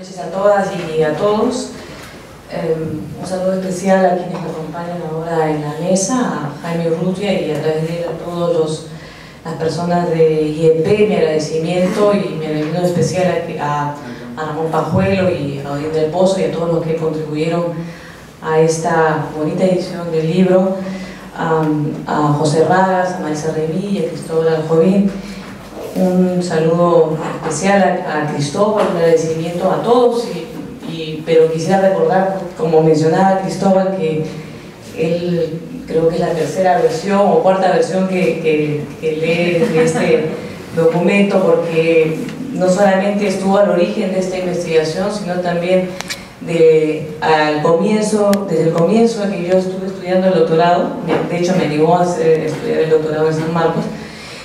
noches a todas y a todos. Un saludo especial a quienes me acompañan ahora en la mesa, a Jaime Urrutia y a través de él a todas las personas de IEP, mi agradecimiento y mi agradecimiento especial a Ramón Pajuelo y a Odín del Pozo y a todos los que contribuyeron a esta bonita edición del libro, a José Ragas, a Marisa Remí y a Cristóbal Aljovín. Un saludo especial a Cristóbal, un agradecimiento a todos, pero quisiera recordar, como mencionaba Cristóbal, que él creo que es la tercera versión o cuarta versión que lee de este documento, porque no solamente estuvo al origen de esta investigación, sino también desde el comienzo de que yo estuve estudiando el doctorado. De hecho me animó a estudiar el doctorado en San Marcos.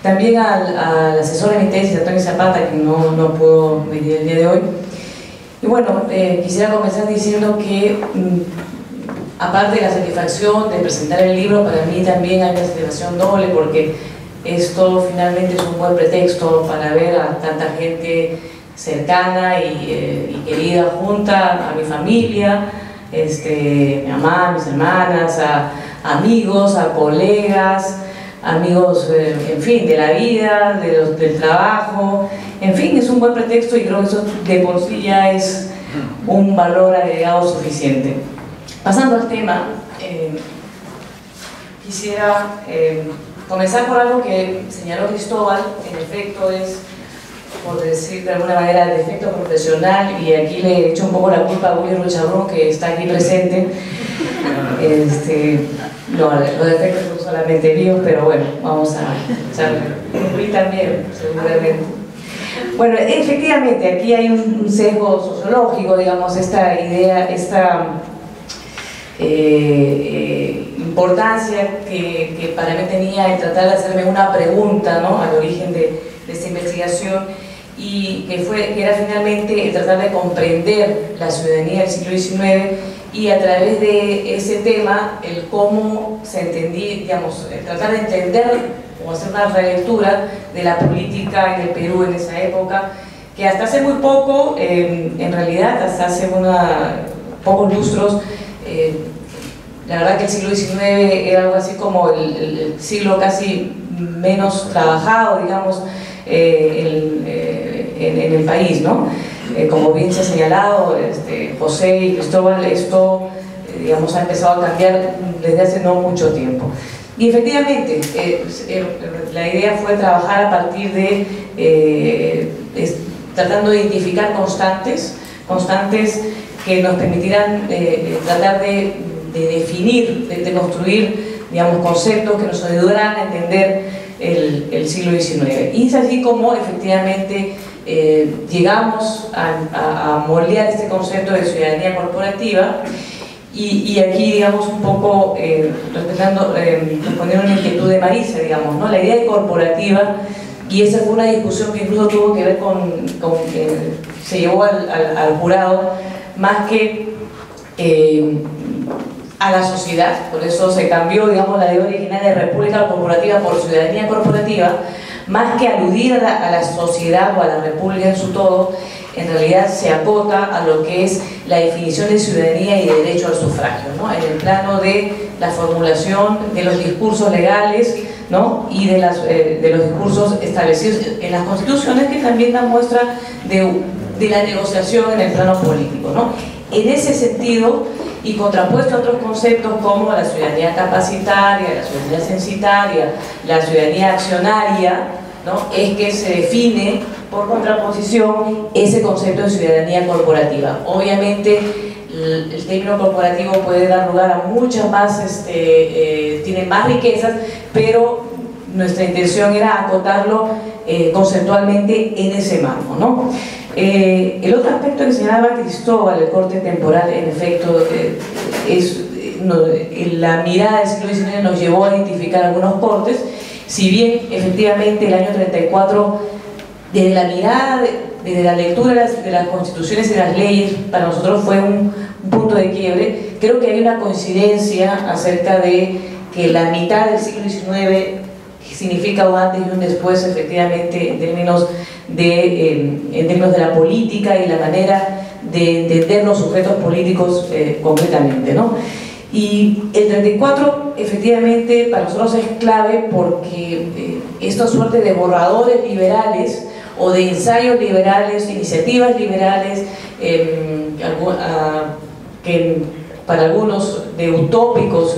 También al asesor de mi tesis, Antonio Zapata, que no pudo venir el día de hoy. Y bueno, quisiera comenzar diciendo que aparte de la satisfacción de presentar el libro, para mí también hay una satisfacción doble, porque esto finalmente es un buen pretexto para ver a tanta gente cercana y querida junta, a mi familia, mi mamá, mis hermanas, a amigos, a colegas, amigos, en fin, de la vida, del trabajo. En fin, es un buen pretexto y creo que eso de por sí ya es un valor agregado suficiente. Pasando al tema, quisiera comenzar por algo que señaló Cristóbal. En efecto es, por decir de alguna manera, el defecto profesional, y aquí le echo un poco la culpa a Willy Ruchabrón, que está aquí presente. No, los defectos son solamente míos, pero bueno, vamos a echarle. Willy también, seguramente. Bueno, efectivamente, aquí hay un sesgo sociológico, digamos, esta idea, esta importancia que para mí tenía en tratar de hacerme una pregunta, ¿no?, al origen de esta investigación, y que era finalmente el tratar de comprender la ciudadanía del siglo XIX y a través de ese tema el cómo se entendía, digamos, el tratar de entender o hacer una relectura de la política en el Perú en esa época, que hasta hace muy poco, en realidad hasta hace pocos lustros, la verdad que el siglo XIX era algo así como el siglo casi menos trabajado, digamos, en el país, ¿no? Como bien se ha señalado, José y Cristóbal, esto, digamos, ha empezado a cambiar desde hace no mucho tiempo. Y efectivamente, la idea fue trabajar a partir de, tratando de identificar constantes que nos permitieran tratar de definir, de construir, digamos, conceptos que nos ayudaran a entender el siglo XIX. Y es así como efectivamente llegamos a moldear este concepto de ciudadanía corporativa. Y aquí, digamos, un poco respondiendo una inquietud de Marisa, digamos, ¿no?, la idea de corporativa, y esa fue una discusión que incluso tuvo que ver con se llevó al jurado, más que a la sociedad. Por eso se cambió, digamos, la idea original de república corporativa por ciudadanía corporativa, más que aludir a la sociedad o a la república en su todo. En realidad se acota a lo que es la definición de ciudadanía y de derecho al sufragio, ¿no?, en el plano de la formulación de los discursos legales, ¿no?, y de los discursos establecidos en las constituciones, que también dan muestra de la negociación en el plano político, ¿no? En ese sentido, y contrapuesto a otros conceptos como la ciudadanía capacitaria, la ciudadanía censitaria, la ciudadanía accionaria, ¿no?, es que se define por contraposición ese concepto de ciudadanía corporativa. Obviamente el término corporativo puede dar lugar a muchas más, tiene más riquezas, pero nuestra intención era acotarlo conceptualmente en ese marco, ¿no? El otro aspecto que señalaba Cristóbal, el corte temporal, en efecto, la mirada del siglo XIX nos llevó a identificar algunos cortes. Si bien efectivamente el año 34, desde la mirada, desde la lectura de las constituciones y las leyes, para nosotros fue un punto de quiebre, creo que hay una coincidencia acerca de que la mitad del siglo XIX significa un antes y un después, efectivamente, en términos de la política y la manera de entender los sujetos políticos concretamente, ¿no? Y el 34 efectivamente para nosotros es clave porque esta suerte de borradores liberales o de ensayos liberales, iniciativas liberales, que para algunos de utópicos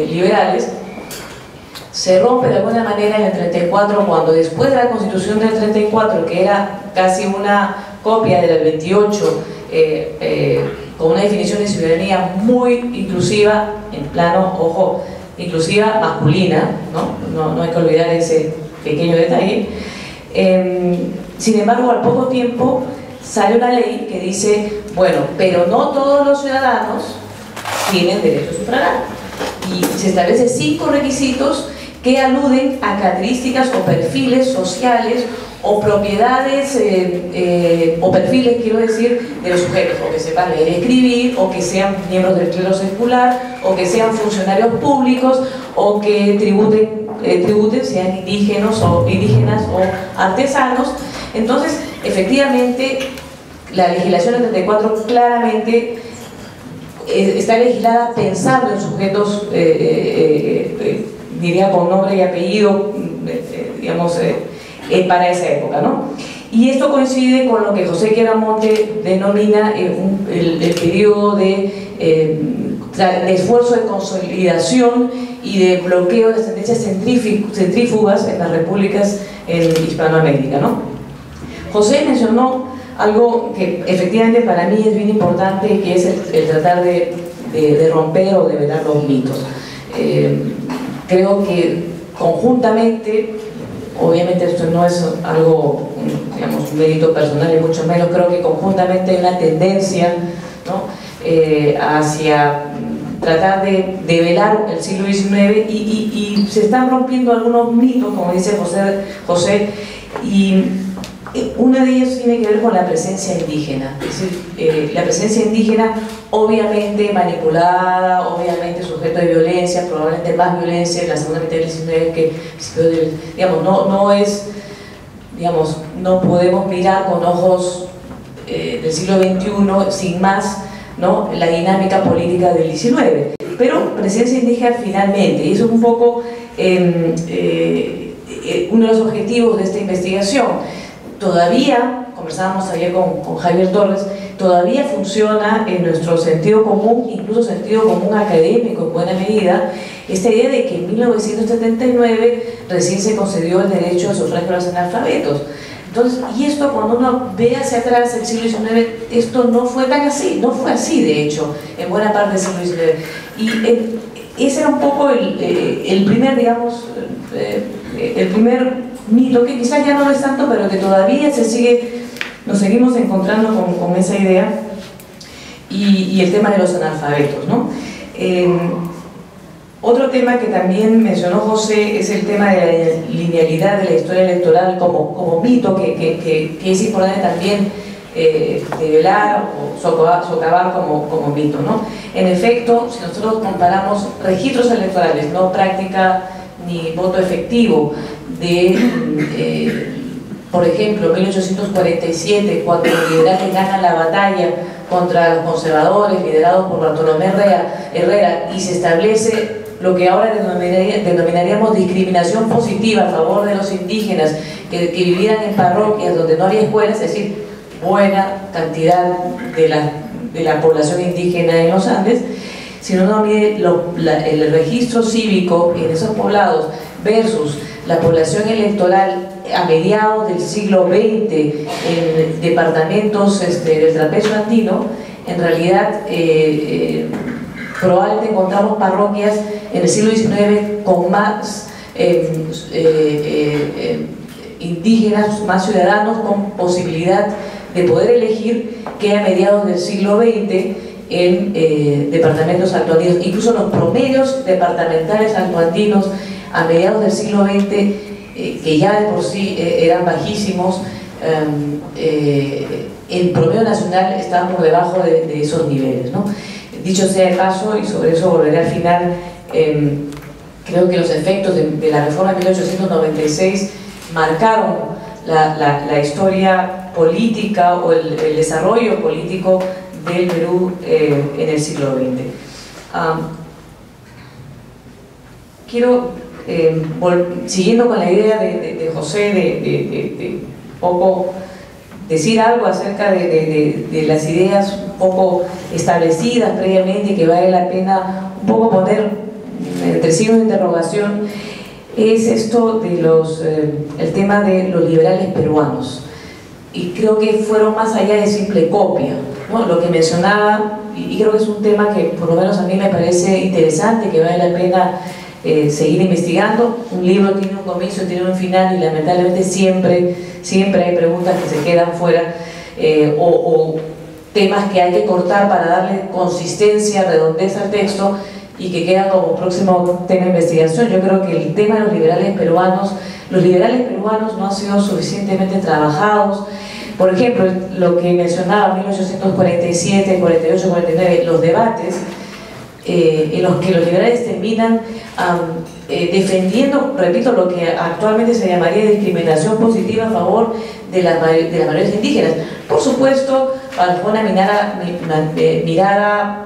liberales, se rompe de alguna manera en el 34 cuando después de la Constitución del 34, que era casi una copia de la del 28, con una definición de ciudadanía muy inclusiva, en plano, ojo, inclusiva masculina, no hay que olvidar ese pequeño detalle. Sin embargo, al poco tiempo sale una ley que dice, bueno, pero no todos los ciudadanos tienen derecho a sufragar. Y se establecen 5 requisitos que aluden a características o perfiles sociales o propiedades o perfiles, quiero decir, de los sujetos, o que sepan leer y escribir, o que sean miembros del clero secular, o que sean funcionarios públicos, o que tributen, sean indígenas o artesanos. Entonces, efectivamente, la legislación del 34 claramente está legislada pensando en sujetos, diría con nombre y apellido, digamos, para esa época, ¿no? Y esto coincide con lo que José Quiaramonte denomina el periodo de esfuerzo de consolidación y de bloqueo de las tendencias centrífugas en las repúblicas en Hispanoamérica, ¿no? José mencionó algo que efectivamente para mí es bien importante, que es el tratar de romper o de velar los mitos. Creo que conjuntamente, obviamente esto no es algo, digamos, un mérito personal y mucho menos, creo que conjuntamente hay una tendencia, ¿no?, hacia tratar de velar el siglo XIX y se están rompiendo algunos mitos, como dice José, y una de ellas tiene que ver con la presencia indígena. Es decir, la presencia indígena obviamente manipulada, obviamente sujeto de violencia, probablemente más violencia en la segunda mitad del XIX que digamos, no es, digamos, no podemos mirar con ojos del siglo XXI sin más, ¿no?, la dinámica política del XIX, pero presencia indígena finalmente, y eso es un poco uno de los objetivos de esta investigación. Todavía, conversábamos ayer con Javier Torres, todavía funciona en nuestro sentido común, incluso sentido común académico en buena medida, esta idea de que en 1979 recién se concedió el derecho al sufragio a los analfabetos. Entonces, y esto cuando uno ve hacia atrás el siglo XIX, esto no fue tan así, no fue así de hecho, en buena parte del siglo XIX. Y ese era un poco el primer, digamos, el primer mito, que quizás ya no es tanto, pero que todavía nos seguimos encontrando con esa idea, y el tema de los analfabetos, ¿no? Otro tema que también mencionó José es el tema de la linealidad de la historia electoral como mito, que es importante también develar o socavar como mito, ¿no? En efecto, si nosotros comparamos registros electorales, no práctica ni voto efectivo, por ejemplo, 1847, cuando los liberales ganan la batalla contra los conservadores liderados por Bartolomé Herrera, y se establece lo que ahora denominaríamos discriminación positiva a favor de los indígenas que vivieran en parroquias donde no había escuelas, es decir, buena cantidad de la población indígena en los Andes. Si uno mide el registro cívico en esos poblados versus la población electoral a mediados del siglo XX en departamentos del trapecio andino, en realidad probablemente encontramos parroquias en el siglo XIX con más indígenas, más ciudadanos con posibilidad de poder elegir que a mediados del siglo XX en departamentos altoandinos. Incluso los promedios departamentales altoandinos a mediados del siglo XX, que ya de por sí eran bajísimos, el promedio nacional estaba por debajo de esos niveles, ¿no? Dicho sea de paso, y sobre eso volveré al final, creo que los efectos de la reforma de 1896 marcaron la historia política o el desarrollo político del Perú en el siglo XX. Quiero, siguiendo con la idea de José, de poco decir algo acerca de las ideas un poco establecidas previamente y que vale la pena un poco poner entre signos de interrogación, es esto de el tema de los liberales peruanos. Y creo que fueron más allá de simple copia, ¿no? Lo que mencionaba, y creo que es un tema que por lo menos a mí me parece interesante, que vale la pena seguir investigando. Un libro tiene un comienzo, tiene un final, y lamentablemente siempre hay preguntas que se quedan fuera, o temas que hay que cortar para darle consistencia, redondez al texto, y que quedan como próximo tema de investigación. Yo creo que el tema de los liberales peruanos no han sido suficientemente trabajados. Por ejemplo, lo que mencionaba, 1847, 48, 49, los debates en los que los liberales terminan defendiendo, repito, lo que actualmente se llamaría discriminación positiva a favor de las mayorías indígenas. Por supuesto, bajo una mirada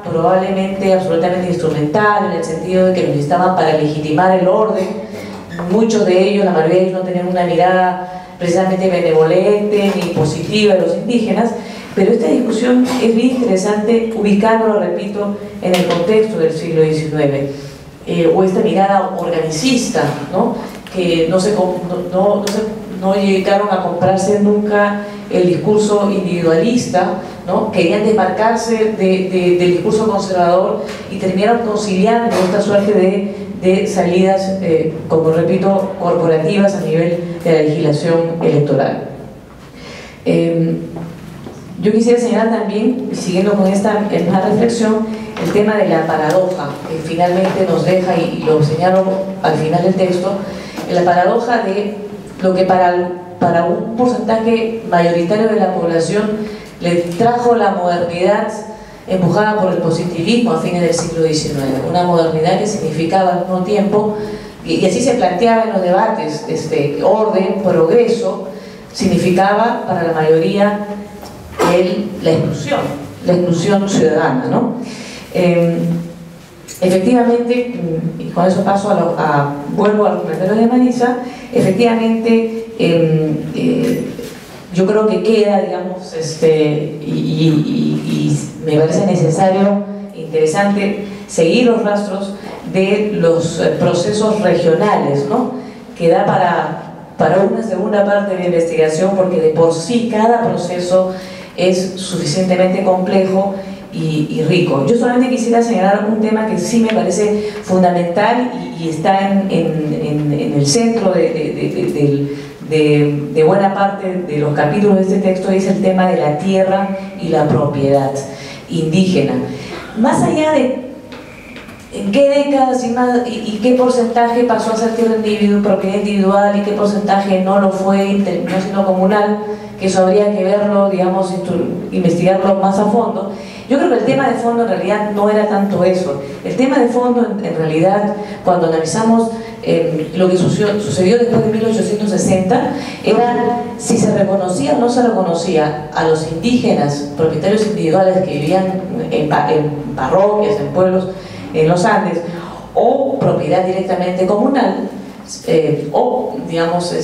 probablemente absolutamente instrumental, en el sentido de que lo necesitaban para legitimar el orden. Muchos de ellos, la mayoría de ellos, no tenían una mirada precisamente benevolente ni positiva de los indígenas, pero esta discusión es bien interesante ubicándolo, repito, en el contexto del siglo XIX, o esta mirada organicista, ¿no? Que no llegaron a comprarse nunca el discurso individualista, ¿no? Querían desmarcarse del discurso conservador y terminaron conciliando esta suerte de salidas, como repito, corporativas a nivel de la legislación electoral. Yo quisiera señalar también, siguiendo con esta misma reflexión, el tema de la paradoja que finalmente nos deja, y lo señalo al final del texto, la paradoja de lo que para un porcentaje mayoritario de la población le trajo la modernidad empujada por el positivismo a fines del siglo XIX, una modernidad que significaba al mismo tiempo, y así se planteaba en los debates, orden, progreso, significaba para la mayoría la exclusión ciudadana, ¿no? Efectivamente, y con eso paso vuelvo al comentario de Marisa, efectivamente yo creo que queda, digamos, y me parece necesario, interesante, seguir los rastros de los procesos regionales, ¿no? Que da para una segunda parte de la investigación, porque de por sí cada proceso es suficientemente complejo y rico. Yo solamente quisiera señalar un tema que sí me parece fundamental y está en el centro de buena parte de los capítulos de este texto, es el tema de la tierra y la propiedad indígena. Más allá de en qué décadas y qué porcentaje pasó a ser tierra propiedad individual y qué porcentaje no lo fue, terminó siendo comunal, que eso habría que verlo, digamos, investigarlo más a fondo. Yo creo que el tema de fondo en realidad no era tanto eso. El tema de fondo en realidad, cuando analizamos lo que sucedió después de 1860, era si se reconocía o no se reconocía a los indígenas propietarios individuales que vivían en parroquias, en pueblos, en los Andes, o propiedad directamente comunal, o digamos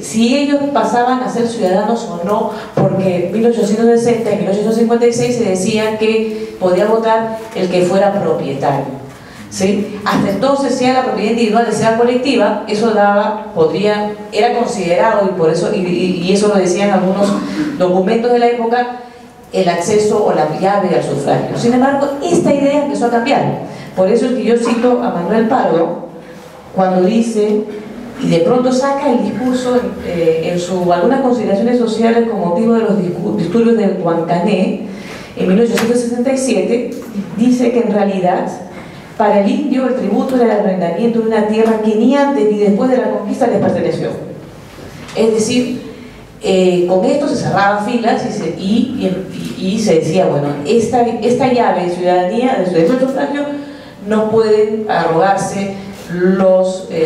si ellos pasaban a ser ciudadanos o no, porque en 1860 y 1856 se decía que podía votar el que fuera propietario, ¿sí? Hasta entonces, sea la propiedad individual, sea colectiva, eso era considerado, y por eso, y eso lo decían algunos documentos de la época, el acceso o la llave al sufragio. Sin embargo, esta idea empezó a cambiar. Por eso es que yo cito a Manuel Pardo cuando dice, y de pronto saca el discurso en algunas consideraciones sociales con motivo de los disturbios de Huancané en 1867, dice que en realidad para el indio el tributo era el arrendamiento de una tierra que ni antes ni después de la conquista les perteneció. Es decir, con esto se cerraban filas y se decía, bueno, esta llave de ciudadanía, de su derecho al sufragio, no pueden arrogarse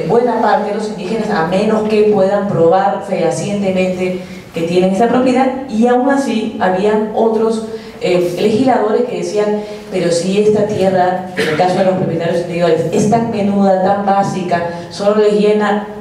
buena parte de los indígenas, a menos que puedan probar fehacientemente que tienen esta propiedad, y aún así habían otros legisladores que decían, pero si esta tierra, en el caso de los propietarios individuales, es tan menuda, tan básica, solo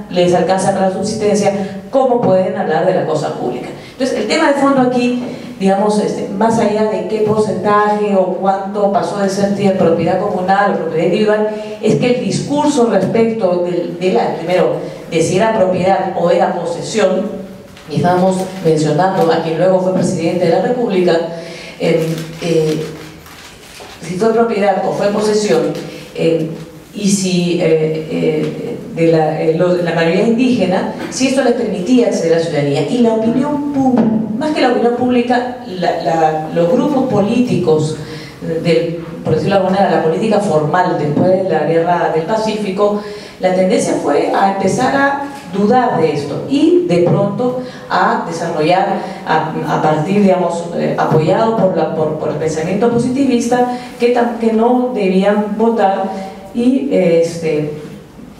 les alcanza para la subsistencia, ¿cómo pueden hablar de la cosa pública? Entonces, el tema de fondo aquí, digamos, más allá de qué porcentaje o cuánto pasó de ser propiedad comunal o propiedad individual, es que el discurso respecto primero, de si era propiedad o era posesión, y estábamos mencionando a quien luego fue presidente de la República, si fue propiedad o fue posesión, y si la mayoría indígena, si esto les permitía acceder a la ciudadanía. Y la opinión pública, más que la opinión pública, los grupos políticos, por decirlo de alguna manera, la política formal después de la Guerra del Pacífico, la tendencia fue a empezar a dudar de esto y de pronto a desarrollar a partir, digamos, apoyado por el pensamiento positivista, que no debían votar, y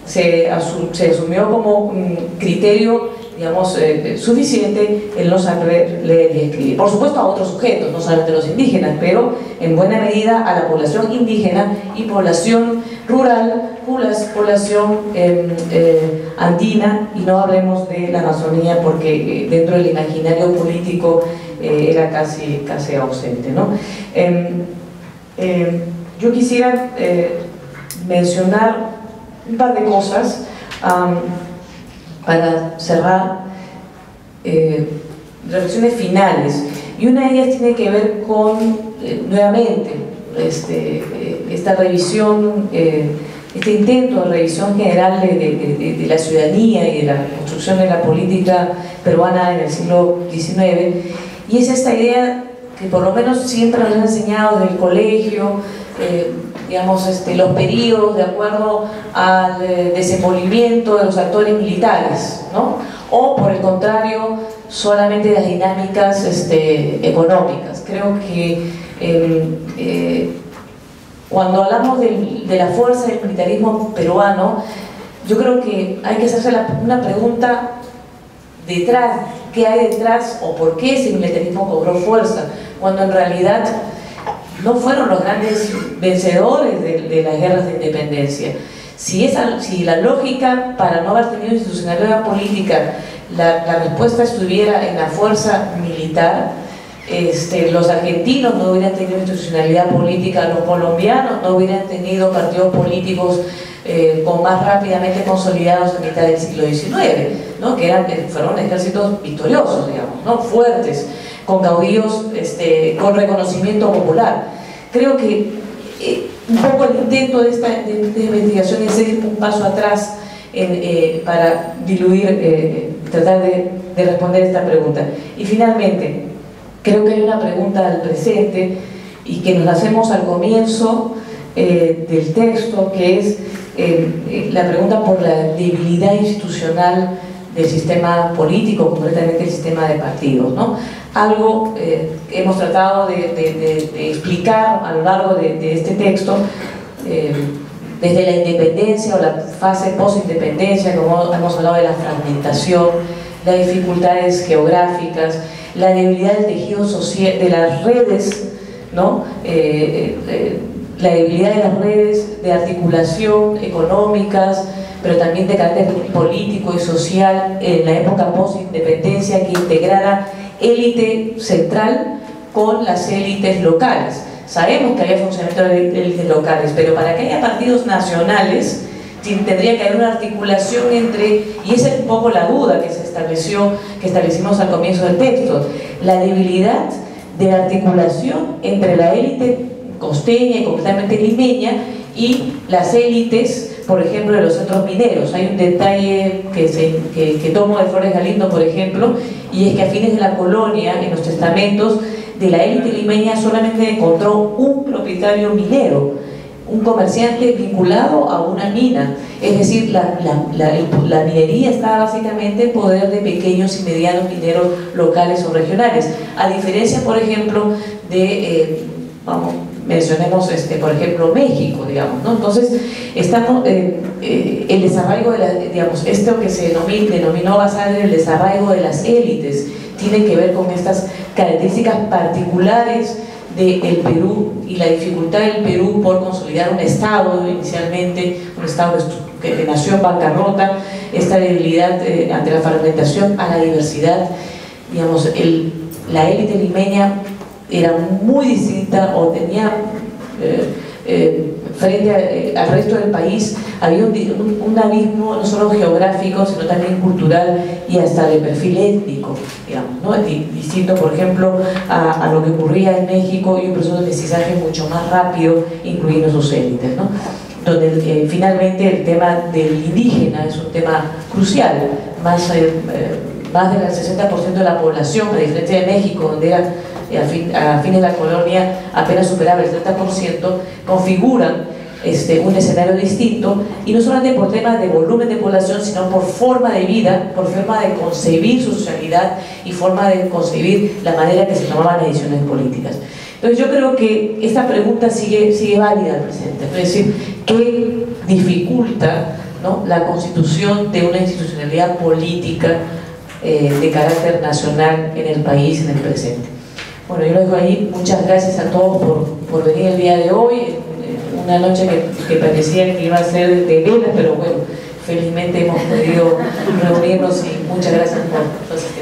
se asumió como un criterio, digamos, suficiente el no saber leer y escribir. Por supuesto a otros sujetos, no solamente los indígenas, pero en buena medida a la población indígena y población rural, población andina, y no hablemos de la Amazonía porque dentro del imaginario político era casi ausente, ¿no? Yo quisiera mencionar un par de cosas para cerrar, reflexiones finales, y una de ellas tiene que ver con, nuevamente, esta revisión, este intento de revisión general de la ciudadanía y de la construcción de la política peruana en el siglo XIX, y es esta idea que por lo menos siempre nos han enseñado desde el colegio, digamos, los periodos de acuerdo al desenvolvimiento de los actores militares, ¿no? O por el contrario, solamente las dinámicas económicas. Creo que cuando hablamos de la fuerza del militarismo peruano, yo creo que hay que hacerse una pregunta detrás, ¿qué hay detrás o por qué ese militarismo cobró fuerza? Cuando en realidad no fueron los grandes vencedores de las guerras de independencia. Si la lógica para no haber tenido institucionalidad política, la respuesta estuviera en la fuerza militar, los argentinos no hubieran tenido institucionalidad política, los colombianos no hubieran tenido partidos políticos más rápidamente consolidados a mitad del siglo XIX, ¿no? Fueron ejércitos victoriosos, digamos, ¿no? Fuertes, con caudillos con reconocimiento popular. Creo que un poco el intento de esta investigación es ir un paso atrás para diluir, tratar de responder esta pregunta. Y finalmente, creo que hay una pregunta al presente y que nos hacemos al comienzo del texto, que es la pregunta por la debilidad institucional del sistema político, concretamente el sistema de partidos, ¿no? Algo que hemos tratado de explicar a lo largo de este texto, desde la independencia o la fase post-independencia, como hemos hablado de la fragmentación, las dificultades geográficas, la debilidad del tejido social, de las redes, ¿no? La debilidad de las redes de articulación económicas, pero también de carácter político y social en la época post-independencia, que integrara élite central con las élites locales. Sabemos que había funcionamiento de élites locales, pero para que haya partidos nacionales tendría que haber una articulación entre, y esa es un poco la duda que establecimos al comienzo del texto, la debilidad de la articulación entre la élite costeña y concretamente limeña y las élites, por ejemplo, de los centros mineros. Hay un detalle que tomo de Flores Galindo, por ejemplo, y es que a fines de la colonia, en los testamentos de la élite limeña, solamente encontró un propietario minero, un comerciante vinculado a una mina. Es decir, la minería estaba básicamente en poder de pequeños y medianos mineros locales o regionales, a diferencia, por ejemplo, de mencionemos, por ejemplo, México, digamos, ¿no? Entonces, estamos, el desarraigo de digamos, esto que se denominó basar en el desarraigo de las élites, tiene que ver con estas características particulares del Perú y la dificultad del Perú por consolidar un Estado, inicialmente, un Estado que nació en bancarrota, esta debilidad ante la fragmentación, a la diversidad. Digamos, la élite limeña era muy distinta, o tenía frente al resto del país, había un abismo no solo geográfico, sino también cultural y hasta de perfil étnico, digamos, ¿no? Distinto, por ejemplo, a lo que ocurría en México, y un proceso de mestizaje mucho más rápido, incluyendo sus élites, ¿no? Donde finalmente el tema del indígena es un tema crucial, más del 60% de la población, a diferencia de México, donde era a fines de la colonia apenas superaba el 30%, configuran un escenario distinto, y no solamente por temas de volumen de población, sino por forma de vida, por forma de concebir su socialidad y forma de concebir la manera que se tomaban las decisiones políticas. Entonces yo creo que esta pregunta sigue válida al presente, es decir, ¿qué dificulta, ¿no?, la constitución de una institucionalidad política de carácter nacional en el país en el presente? Bueno, yo lo dejo ahí. Muchas gracias a todos por venir el día de hoy, una noche que parecía que iba a ser de velas, pero bueno, felizmente hemos podido reunirnos, y muchas gracias por su asistencia.